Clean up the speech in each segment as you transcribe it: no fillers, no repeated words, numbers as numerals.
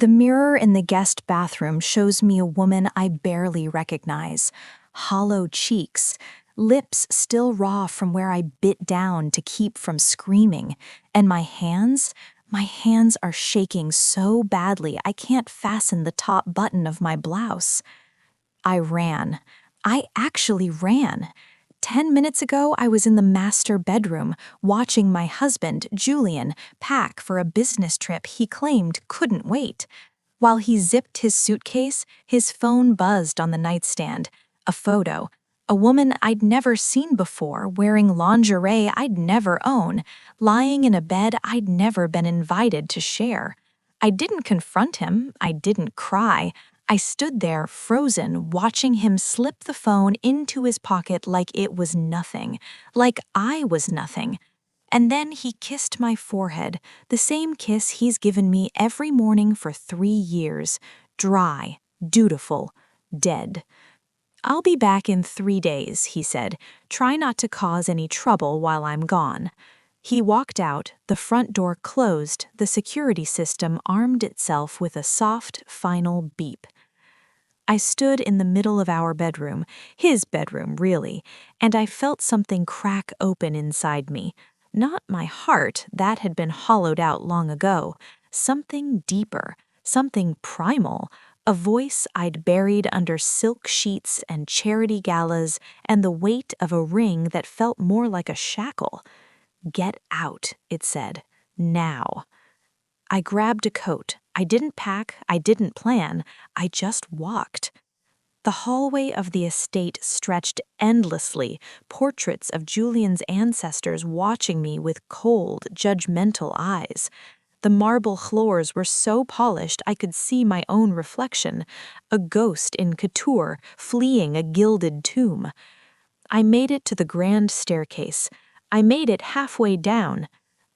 The mirror in the guest bathroom shows me a woman I barely recognize. Hollow cheeks, lips still raw from where I bit down to keep from screaming, and my hands are shaking so badly I can't fasten the top button of my blouse. I ran. I actually ran. 10 minutes ago, I was in the master bedroom, watching my husband, Julian, pack for a business trip he claimed couldn't wait. While he zipped his suitcase, his phone buzzed on the nightstand. A photo. A woman I'd never seen before, wearing lingerie I'd never own, lying in a bed I'd never been invited to share. I didn't confront him. I didn't cry. I stood there, frozen, watching him slip the phone into his pocket like it was nothing, like I was nothing. And then he kissed my forehead, the same kiss he's given me every morning for 3 years. Dry, dutiful, dead. "I'll be back in 3 days," he said. "Try not to cause any trouble while I'm gone." He walked out, the front door closed, the security system armed itself with a soft, final beep. I stood in the middle of our bedroom, his bedroom really, and I felt something crack open inside me. Not my heart, that had been hollowed out long ago. Something deeper, something primal, a voice I'd buried under silk sheets and charity galas and the weight of a ring that felt more like a shackle. "Get out," it said. "Now." I grabbed a coat. I didn't pack, I didn't plan, I just walked. The hallway of the estate stretched endlessly, portraits of Julian's ancestors watching me with cold, judgmental eyes. The marble floors were so polished I could see my own reflection, a ghost in couture fleeing a gilded tomb. I made it to the grand staircase. I made it halfway down.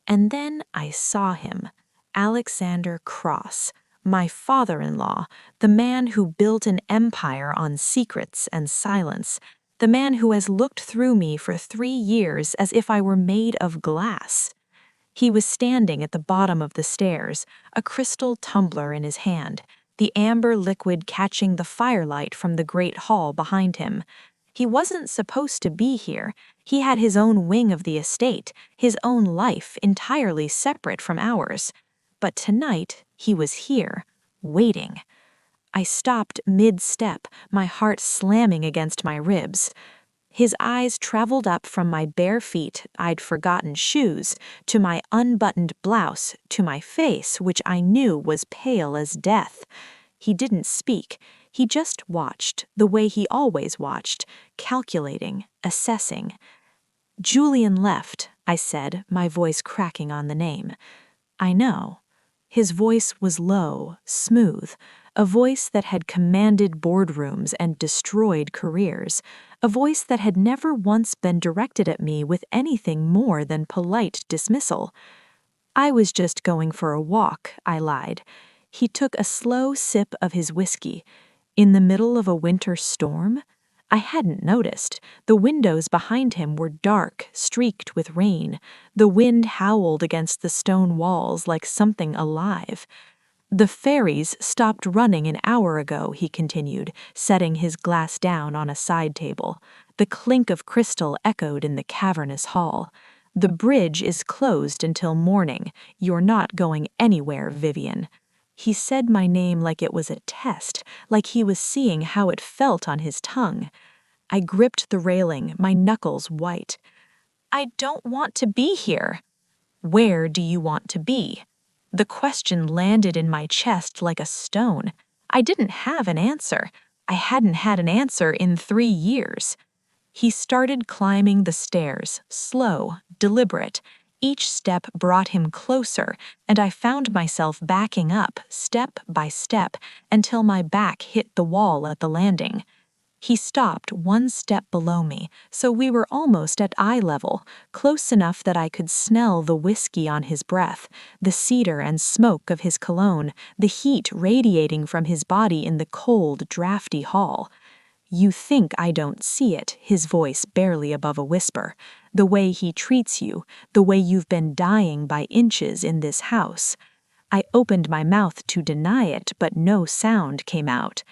And then I saw him. Alexander Cross, my father-in-law, the man who built an empire on secrets and silence, the man who has looked through me for 3 years as if I were made of glass. He was standing at the bottom of the stairs, a crystal tumbler in his hand, the amber liquid catching the firelight from the great hall behind him. He wasn't supposed to be here. He had his own wing of the estate, his own life entirely separate from ours. But tonight, he was here, waiting. I stopped mid-step, my heart slamming against my ribs. His eyes traveled up from my bare feet, I'd forgotten shoes, to my unbuttoned blouse, to my face, which I knew was pale as death. He didn't speak. He just watched, the way he always watched, calculating, assessing. "Julian left," I said, my voice cracking on the name. "I know." His voice was low, smooth, a voice that had commanded boardrooms and destroyed careers, a voice that had never once been directed at me with anything more than polite dismissal. "I was just going for a walk," I lied. He took a slow sip of his whiskey. "In the middle of a winter storm?" I hadn't noticed. The windows behind him were dark, streaked with rain. The wind howled against the stone walls like something alive. "The fairies stopped running an hour ago," he continued, setting his glass down on a side table. The clink of crystal echoed in the cavernous hall. "The bridge is closed until morning. You're not going anywhere, Vivian." He said my name like it was a test, like he was seeing how it felt on his tongue. I gripped the railing, my knuckles white. "I don't want to be here." "Where do you want to be?" The question landed in my chest like a stone. I didn't have an answer. I hadn't had an answer in 3 years. He started climbing the stairs, slow, deliberate. Each step brought him closer, and I found myself backing up, step by step, until my back hit the wall at the landing. He stopped 1 step below me, so we were almost at eye level, close enough that I could smell the whiskey on his breath, the cedar and smoke of his cologne, the heat radiating from his body in the cold, drafty hall. "You think I don't see it," his voice barely above a whisper. "The way he treats you, the way you've been dying by inches in this house." I opened my mouth to deny it, but no sound came out.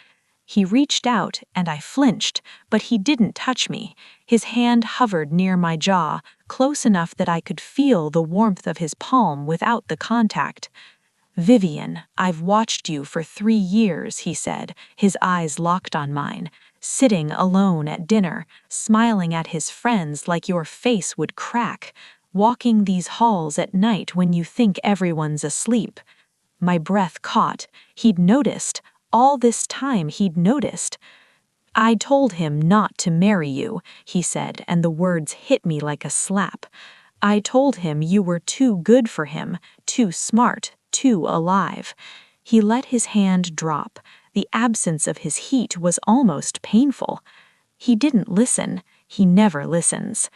He reached out, and I flinched, but he didn't touch me. His hand hovered near my jaw, close enough that I could feel the warmth of his palm without the contact. "Vivian, I've watched you for 3 years," he said, his eyes locked on mine, "sitting alone at dinner, smiling at his friends like your face would crack, walking these halls at night when you think everyone's asleep." My breath caught. He'd noticed. All this time he'd noticed. "I told him not to marry you," he said, and the words hit me like a slap. "I told him you were too good for him, too smart, too alive." He let his hand drop. The absence of his heat was almost painful. He didn't listen. He never listens.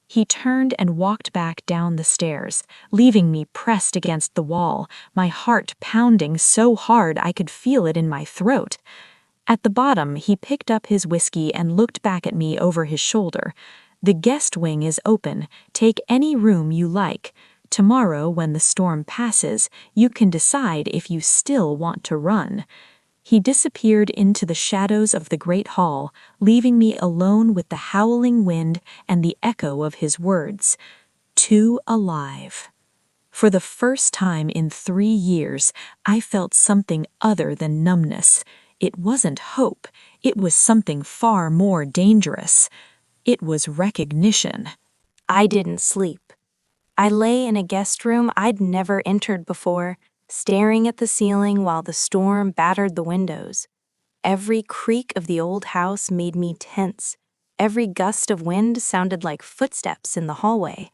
He turned and walked back down the stairs, leaving me pressed against the wall, my heart pounding so hard I could feel it in my throat. At the bottom, he picked up his whiskey and looked back at me over his shoulder. "The guest wing is open. Take any room you like. Tomorrow, when the storm passes, you can decide if you still want to run." He disappeared into the shadows of the great hall, leaving me alone with the howling wind and the echo of his words. Too alive. For the first time in 3 years, I felt something other than numbness. It wasn't hope. It was something far more dangerous. It was recognition. I didn't sleep. I lay in a guest room I'd never entered before, staring at the ceiling while the storm battered the windows. Every creak of the old house made me tense. Every gust of wind sounded like footsteps in the hallway.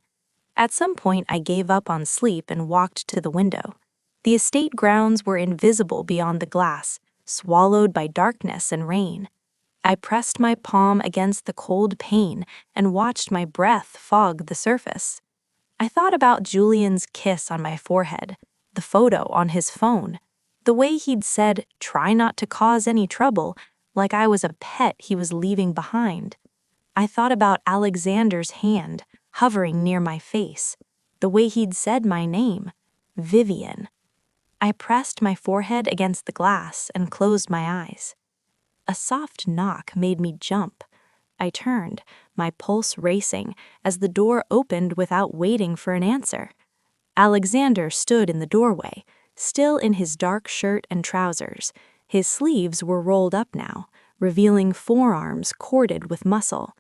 At some point, I gave up on sleep and walked to the window. The estate grounds were invisible beyond the glass, swallowed by darkness and rain. I pressed my palm against the cold pane and watched my breath fog the surface. I thought about Julian's kiss on my forehead, the photo on his phone, the way he'd said, "Try not to cause any trouble," like I was a pet he was leaving behind. I thought about Alexander's hand hovering near my face, the way he'd said my name, Vivian. I pressed my forehead against the glass and closed my eyes. A soft knock made me jump. I turned, my pulse racing, as the door opened without waiting for an answer. Alexander stood in the doorway, still in his dark shirt and trousers. His sleeves were rolled up now, revealing forearms corded with muscle.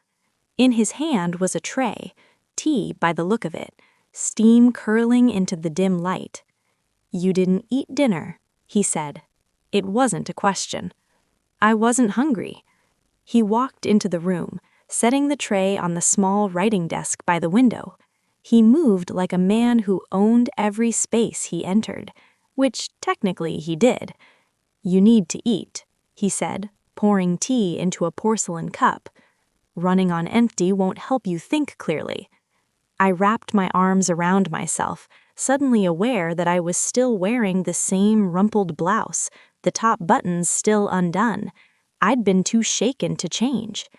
In his hand was a tray, tea by the look of it, steam curling into the dim light. "You didn't eat dinner," he said. It wasn't a question. I wasn't hungry. He walked into the room, setting the tray on the small writing desk by the window. He moved like a man who owned every space he entered, which technically he did. "You need to eat," he said, pouring tea into a porcelain cup. "Running on empty won't help you think clearly." I wrapped my arms around myself, suddenly aware that I was still wearing the same rumpled blouse, the top buttons still undone. I'd been too shaken to change.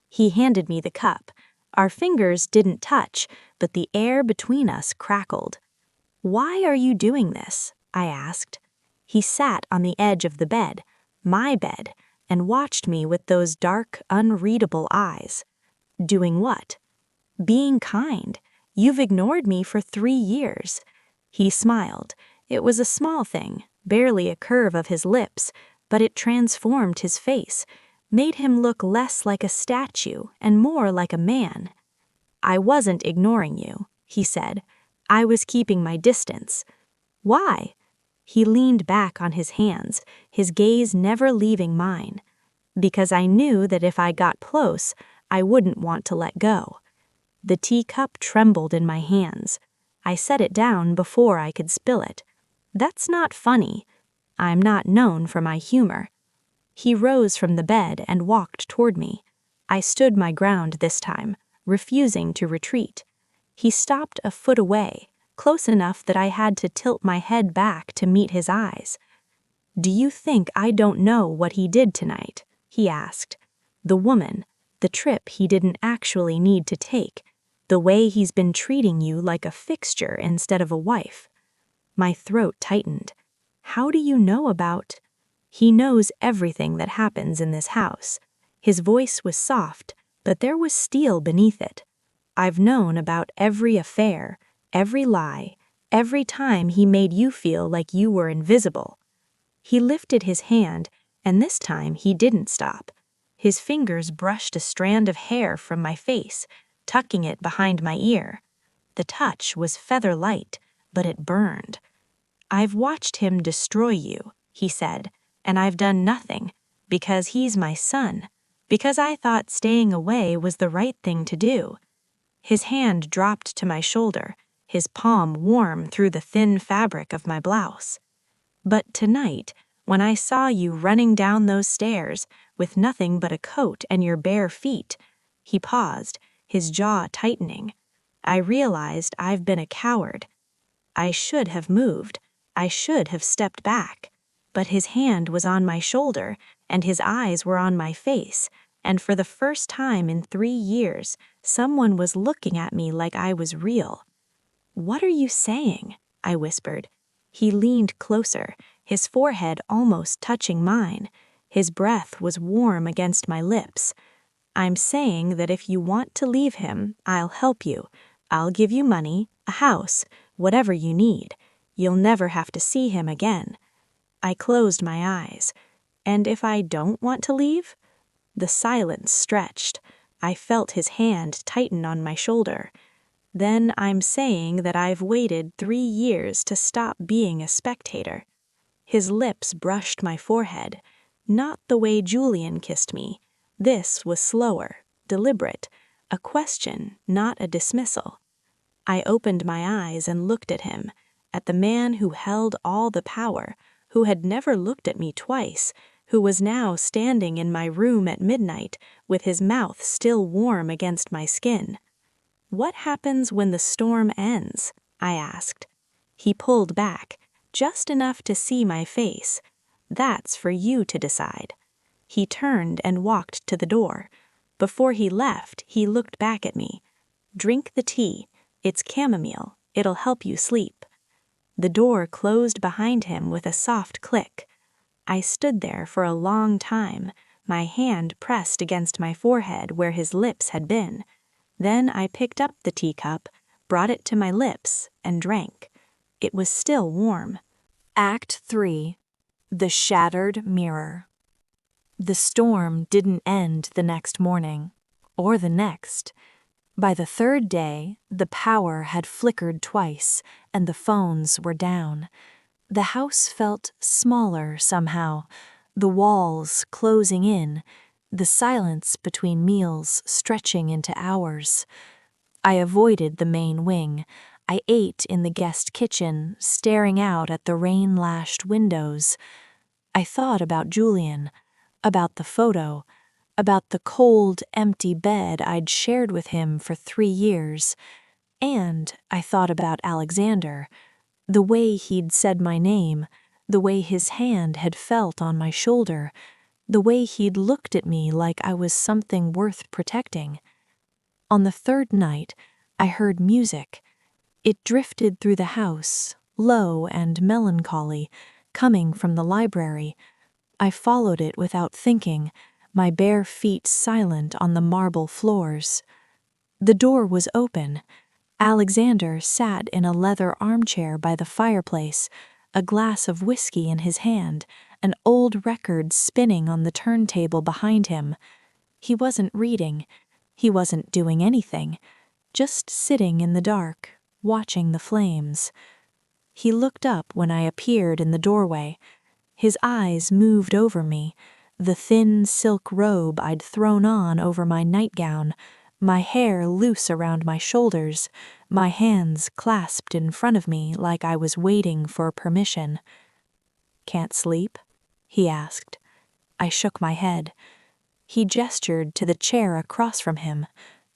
He handed me the cup. Our fingers didn't touch, but the air between us crackled. "Why are you doing this?" I asked. He sat on the edge of the bed, my bed, and watched me with those dark, unreadable eyes. "Doing what?" "Being kind. You've ignored me for 3 years." He smiled. It was a small thing, barely a curve of his lips, but it transformed his face, made him look less like a statue and more like a man. "I wasn't ignoring you," he said. "I was keeping my distance." "Why?" He leaned back on his hands, his gaze never leaving mine. "Because I knew that if I got close, I wouldn't want to let go." The teacup trembled in my hands. I set it down before I could spill it. "That's not funny. I'm not known for my humor." He rose from the bed and walked toward me. I stood my ground this time, refusing to retreat. He stopped a foot away, close enough that I had to tilt my head back to meet his eyes. "Do you think I don't know what he did tonight?" he asked. "The woman, the trip he didn't actually need to take, the way he's been treating you like a fixture instead of a wife." My throat tightened. How do you know about—" "He knows everything that happens in this house." His voice was soft, but there was steel beneath it. "I've known about every affair, every lie, every time he made you feel like you were invisible." He lifted his hand, and this time he didn't stop. His fingers brushed a strand of hair from my face, tucking it behind my ear. The touch was feather light, but it burned. "I've watched him destroy you," he said, "and I've done nothing, because he's my son, because I thought staying away was the right thing to do." His hand dropped to my shoulder, his palm warm through the thin fabric of my blouse. "But tonight, when I saw you running down those stairs with nothing but a coat and your bare feet," he paused, his jaw tightening, "I realized I've been a coward. I should have moved. I should have stepped back. But his hand was on my shoulder, and his eyes were on my face, and for the first time in 3 years, someone was looking at me like I was real." "What are you saying?" I whispered. He leaned closer, his forehead almost touching mine. His breath was warm against my lips. "I'm saying that if you want to leave him, I'll help you. I'll give you money, a house, whatever you need. You'll never have to see him again." I closed my eyes. "And if I don't want to leave?" The silence stretched. I felt his hand tighten on my shoulder. "Then I'm saying that I've waited 3 years to stop being a spectator." His lips brushed my forehead. Not the way Julian kissed me. This was slower, deliberate, a question, not a dismissal. I opened my eyes and looked at him, at the man who held all the power, who had never looked at me twice, who was now standing in my room at midnight with his mouth still warm against my skin. "What happens when the storm ends?" I asked. He pulled back, just enough to see my face. "That's for you to decide." He turned and walked to the door. Before he left, he looked back at me. "Drink the tea. It's chamomile. It'll help you sleep." The door closed behind him with a soft click. I stood there for a long time, my hand pressed against my forehead where his lips had been. Then I picked up the teacup, brought it to my lips, and drank. It was still warm. Act 3. The Shattered Mirror. The storm didn't end the next morning, or the next. By the 3rd day, the power had flickered twice, and the phones were down. The house felt smaller somehow, the walls closing in, the silence between meals stretching into hours. I avoided the main wing. I ate in the guest kitchen, staring out at the rain-lashed windows. I thought about Julian, about the photo, about the cold, empty bed I'd shared with him for 3 years. And I thought about Alexander, the way he'd said my name, the way his hand had felt on my shoulder, the way he'd looked at me like I was something worth protecting. On the 3rd night, I heard music. It drifted through the house, low and melancholy, coming from the library. I followed it without thinking, my bare feet silent on the marble floors. The door was open. Alexander sat in a leather armchair by the fireplace, a glass of whiskey in his hand, an old record spinning on the turntable behind him. He wasn't reading. He wasn't doing anything, just sitting in the dark, watching the flames. He looked up when I appeared in the doorway. His eyes moved over me, the thin silk robe I'd thrown on over my nightgown, my hair loose around my shoulders, my hands clasped in front of me like I was waiting for permission. "Can't sleep?" he asked. I shook my head. He gestured to the chair across from him.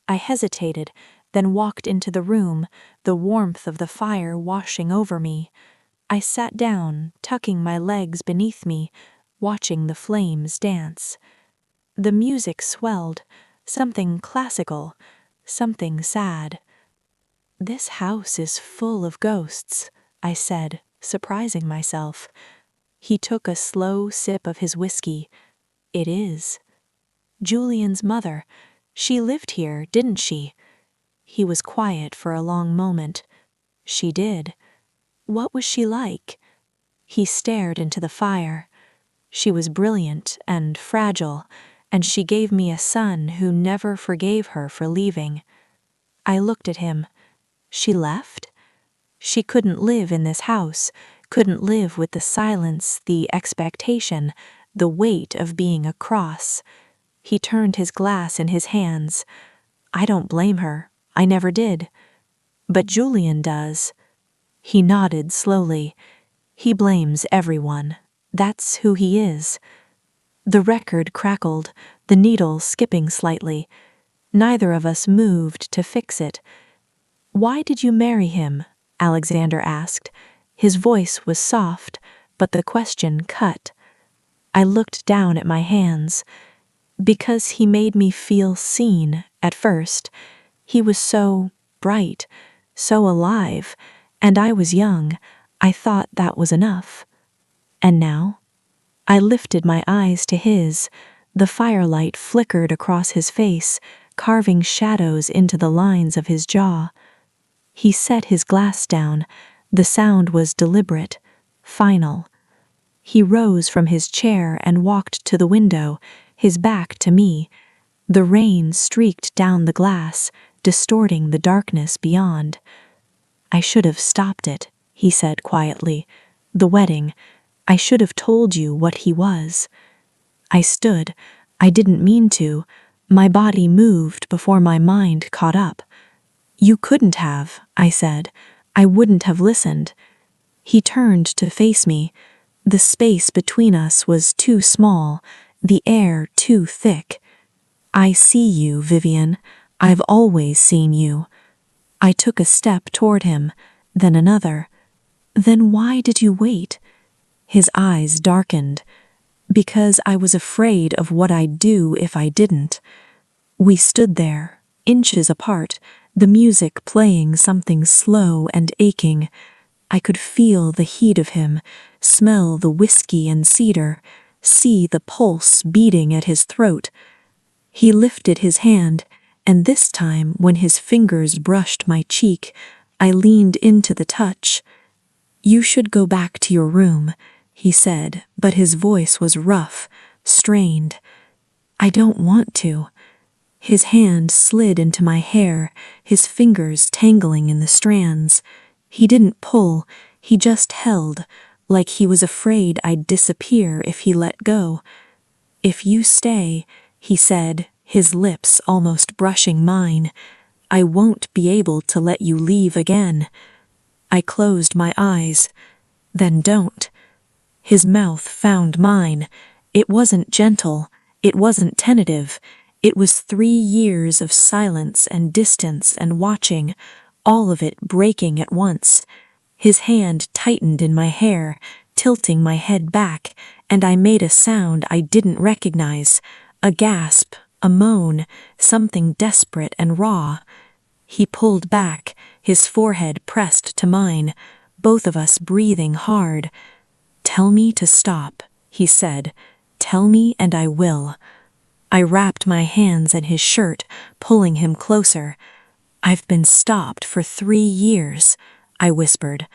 I hesitated, then walked into the room, the warmth of the fire washing over me. I sat down, tucking my legs beneath me, watching the flames dance. The music swelled, something classical, something sad. "This house is full of ghosts," I said, surprising myself. He took a slow sip of his whiskey. It is. Julian's mother. She lived here, didn't she? He was quiet for a long moment. She did. What was she like? He stared into the fire. She was brilliant and fragile, and she gave me a son who never forgave her for leaving. I looked at him. She left? She couldn't live in this house, couldn't live with the silence, the expectation, the weight of being a cross. He turned his glass in his hands. I don't blame her. I never did. But Julian does. He nodded slowly. He blames everyone. That's who he is. The record crackled, the needle skipping slightly. Neither of us moved to fix it. Why did you marry him? Alexander asked. His voice was soft, but the question cut. I looked down at my hands. Because he made me feel seen at first. He was so bright, so alive, and I was young. I thought that was enough. And now? I lifted my eyes to his. The firelight flickered across his face, carving shadows into the lines of his jaw. He set his glass down. The sound was deliberate, final. He rose from his chair and walked to the window, his back to me. The rain streaked down the glass, distorting the darkness beyond. I should have stopped it, he said quietly. The wedding. I should have told you what he was. I stood. I didn't mean to. My body moved before my mind caught up. You couldn't have, I said. I wouldn't have listened. He turned to face me. The space between us was too small, the air too thick. I see you, Vivian. I've always seen you. I took a step toward him, then another. Then why did you wait? His eyes darkened. Because I was afraid of what I'd do if I didn't. We stood there, inches apart, the music playing something slow and aching. I could feel the heat of him, smell the whiskey and cedar, see the pulse beating at his throat. He lifted his hand, and this time, when his fingers brushed my cheek, I leaned into the touch. You should go back to your room, he said, but his voice was rough, strained. I don't want to. His hand slid into my hair, his fingers tangling in the strands. He didn't pull, he just held, like he was afraid I'd disappear if he let go. If you stay, he said, his lips almost brushing mine, I won't be able to let you leave again. I closed my eyes. Then don't. His mouth found mine. It wasn't gentle. It wasn't tentative. It was 3 years of silence and distance and watching, all of it breaking at once. His hand tightened in my hair, tilting my head back, and I made a sound I didn't recognize, a gasp, a moan, something desperate and raw. He pulled back, his forehead pressed to mine, both of us breathing hard. Tell me to stop, he said. Tell me and I will. I wrapped my hands in his shirt, pulling him closer. I've been stopped for 3 years, I whispered.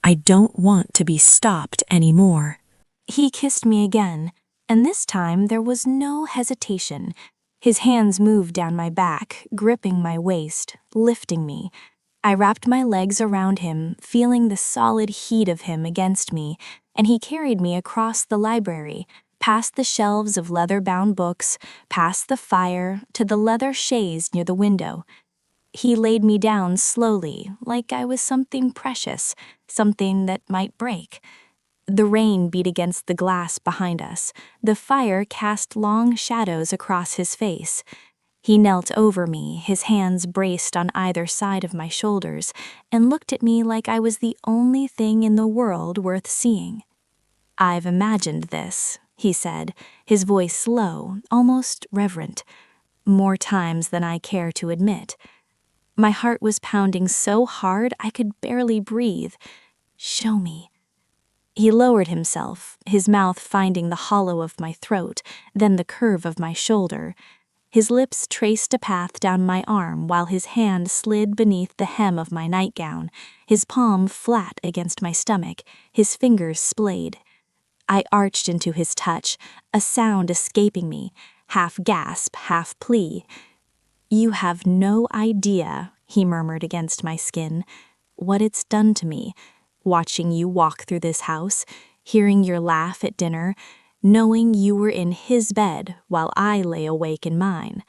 I don't want to be stopped anymore. He kissed me again, and this time there was no hesitation. His hands moved down my back, gripping my waist, lifting me. I wrapped my legs around him, feeling the solid heat of him against me, and he carried me across the library, past the shelves of leather-bound books, past the fire, to the leather chaise near the window. He laid me down slowly, like I was something precious, something that might break. The rain beat against the glass behind us. The fire cast long shadows across his face. He knelt over me, his hands braced on either side of my shoulders, and looked at me like I was the only thing in the world worth seeing. I've imagined this, he said, his voice low, almost reverent, more times than I care to admit. My heart was pounding so hard I could barely breathe. Show me. He lowered himself, his mouth finding the hollow of my throat, then the curve of my shoulder. His lips traced a path down my arm while his hand slid beneath the hem of my nightgown, his palm flat against my stomach, his fingers splayed. I arched into his touch, a sound escaping me, half gasp, half plea. "You have no idea," he murmured against my skin, "what it's done to me, watching you walk through this house, hearing your laugh at dinner, knowing you were in his bed while I lay awake in mine."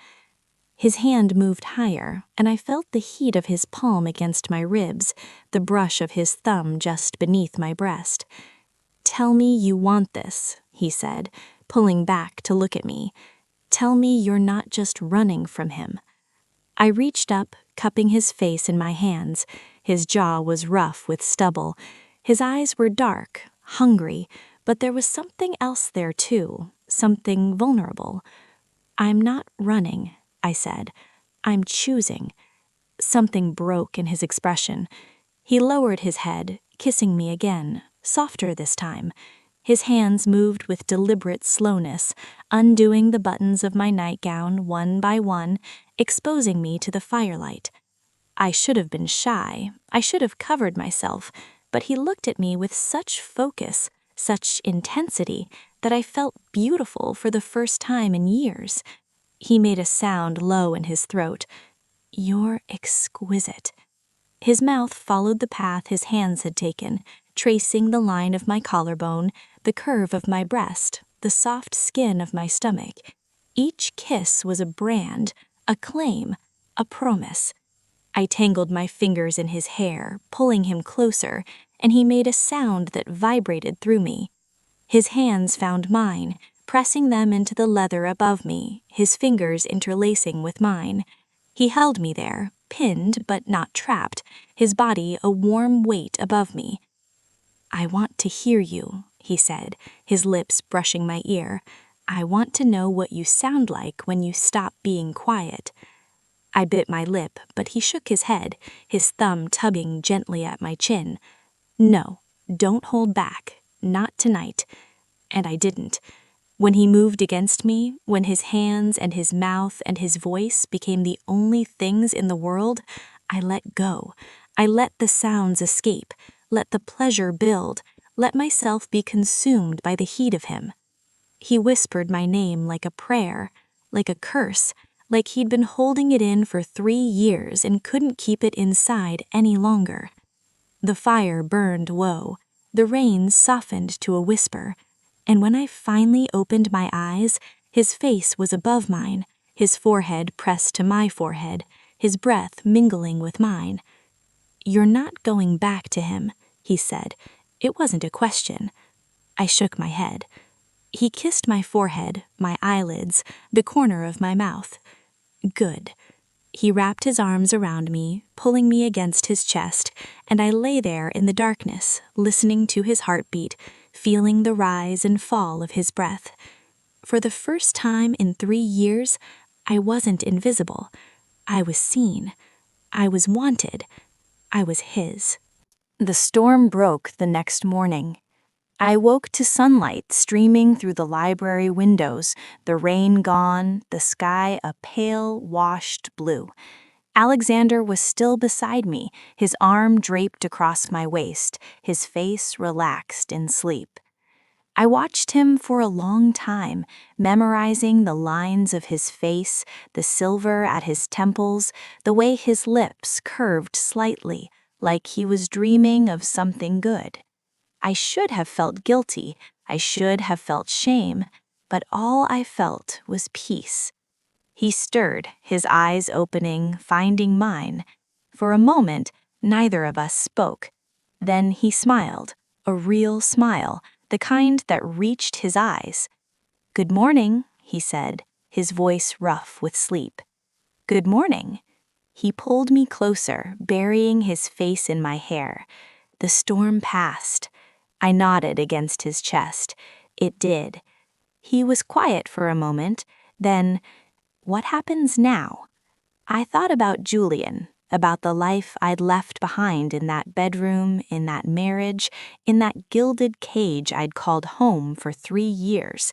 His hand moved higher, and I felt the heat of his palm against my ribs, the brush of his thumb just beneath my breast. "Tell me you want this," he said, pulling back to look at me. "Tell me you're not just running from him." I reached up, cupping his face in my hands. His jaw was rough with stubble. His eyes were dark, hungry, but there was something else there too, something vulnerable. "I'm not running," I said. "I'm choosing." Something broke in his expression. He lowered his head, kissing me again, softer this time. His hands moved with deliberate slowness, undoing the buttons of my nightgown one by one, exposing me to the firelight. I should have been shy, I should have covered myself, but he looked at me with such focus, such intensity, that I felt beautiful for the first time in years. He made a sound low in his throat. "You're exquisite." His mouth followed the path his hands had taken, tracing the line of my collarbone, the curve of my breast, the soft skin of my stomach. Each kiss was a brand, a claim, a promise. I tangled my fingers in his hair, pulling him closer, and he made a sound that vibrated through me. His hands found mine, pressing them into the leather above me, his fingers interlacing with mine. He held me there, pinned but not trapped, his body a warm weight above me. "I want to hear you," he said, his lips brushing my ear. "I want to know what you sound like when you stop being quiet." I bit my lip, but he shook his head, his thumb tugging gently at my chin. "No, don't hold back. Not tonight." And I didn't. When he moved against me, when his hands and his mouth and his voice became the only things in the world, I let go. I let the sounds escape, let the pleasure build, let myself be consumed by the heat of him. He whispered my name like a prayer, like a curse, like he'd been holding it in for 3 years and couldn't keep it inside any longer. The fire burned low, the rain softened to a whisper, and when I finally opened my eyes, his face was above mine, his forehead pressed to my forehead, his breath mingling with mine. "You're not going back to him," he said. It wasn't a question. I shook my head. He kissed my forehead, my eyelids, the corner of my mouth. "Good." He wrapped his arms around me, pulling me against his chest, and I lay there in the darkness, listening to his heartbeat, feeling the rise and fall of his breath. For the first time in 3 years, I wasn't invisible. I was seen. I was wanted. I was his. The storm broke the next morning. I woke to sunlight streaming through the library windows, the rain gone, the sky a pale, washed blue. Alexander was still beside me, his arm draped across my waist, his face relaxed in sleep. I watched him for a long time, memorizing the lines of his face, the silver at his temples, the way his lips curved slightly, like he was dreaming of something good. I should have felt guilty, I should have felt shame, but all I felt was peace. He stirred, his eyes opening, finding mine. For a moment, neither of us spoke. Then he smiled, a real smile, the kind that reached his eyes. "Good morning," he said, his voice rough with sleep. "Good morning." He pulled me closer, burying his face in my hair. The storm passed. I nodded against his chest. It did. He was quiet for a moment, then, "What happens now?" I thought about Julian, about the life I'd left behind in that bedroom, in that marriage, in that gilded cage I'd called home for 3 years.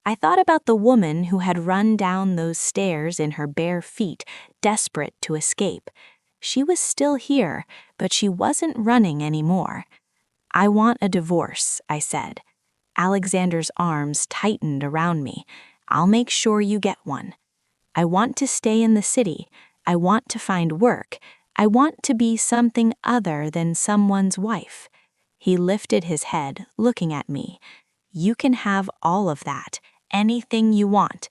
I thought about the woman who had run down those stairs in her bare feet, desperate to escape. She was still here, but she wasn't running anymore. "I want a divorce," I said. Alexander's arms tightened around me. "I'll make sure you get one. I want to stay in the city. I want to find work. I want to be something other than someone's wife." He lifted his head, looking at me. "You can have all of that, anything you want."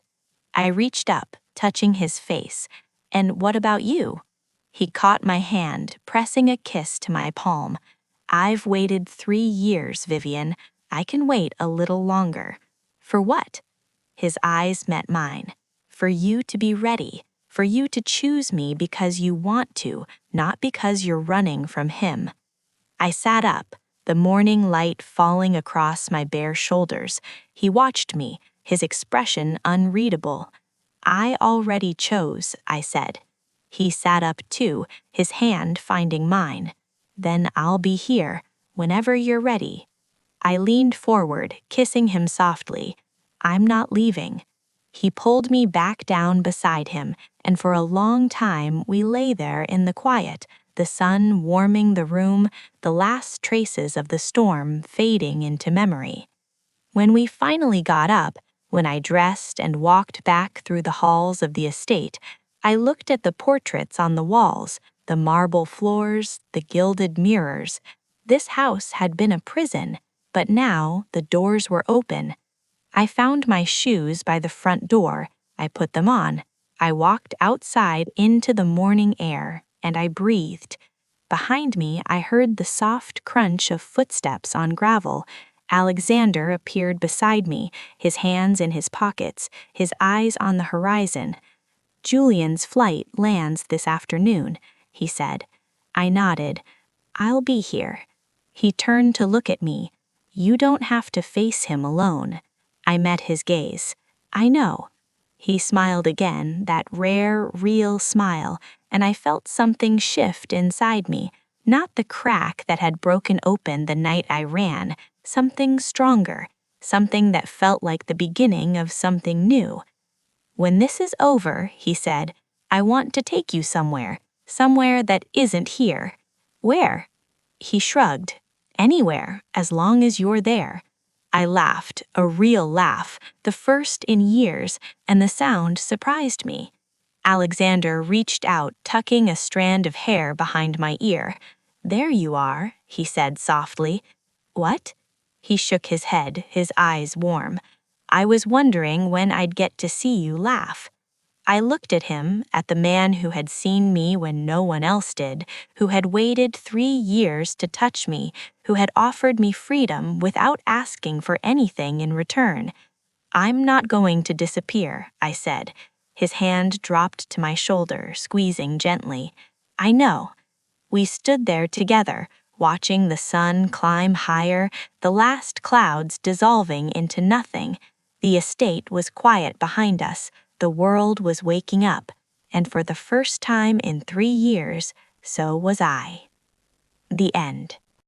I reached up, touching his face. "And what about you?" He caught my hand, pressing a kiss to my palm. "I've waited 3 years, Vivian. I can wait a little longer." "For what?" His eyes met mine. "For you to be ready, for you to choose me because you want to, not because you're running from him." I sat up, the morning light falling across my bare shoulders. He watched me, his expression unreadable. "I already chose," I said. He sat up too, his hand finding mine. "Then I'll be here, whenever you're ready." I leaned forward, kissing him softly. "I'm not leaving." He pulled me back down beside him, and for a long time we lay there in the quiet, the sun warming the room, the last traces of the storm fading into memory. When we finally got up, when I dressed and walked back through the halls of the estate, I looked at the portraits on the walls, the marble floors, the gilded mirrors. This house had been a prison, but now the doors were open. I found my shoes by the front door. I put them on. I walked outside into the morning air, and I breathed. Behind me, I heard the soft crunch of footsteps on gravel. Alexander appeared beside me, his hands in his pockets, his eyes on the horizon. "Julian's flight lands this afternoon," he said. I nodded. "I'll be here." He turned to look at me. "You don't have to face him alone." I met his gaze. "I know." He smiled again, that rare, real smile, and I felt something shift inside me. Not the crack that had broken open the night I ran, something stronger, something that felt like the beginning of something new. "When this is over," he said, "I want to take you somewhere, somewhere that isn't here." "Where?" He shrugged. "Anywhere, as long as you're there." I laughed, a real laugh, the first in years, and the sound surprised me. Alexander reached out, tucking a strand of hair behind my ear. "There you are," he said softly. "What?" He shook his head, his eyes warm. "I was wondering when I'd get to see you laugh." I looked at him, at the man who had seen me when no one else did, who had waited 3 years to touch me, who had offered me freedom without asking for anything in return. "I'm not going to disappear," I said. His hand dropped to my shoulder, squeezing gently. "I know." We stood there together, watching the sun climb higher, the last clouds dissolving into nothing. The estate was quiet behind us. The world was waking up, and for the first time in 3 years, so was I. The end.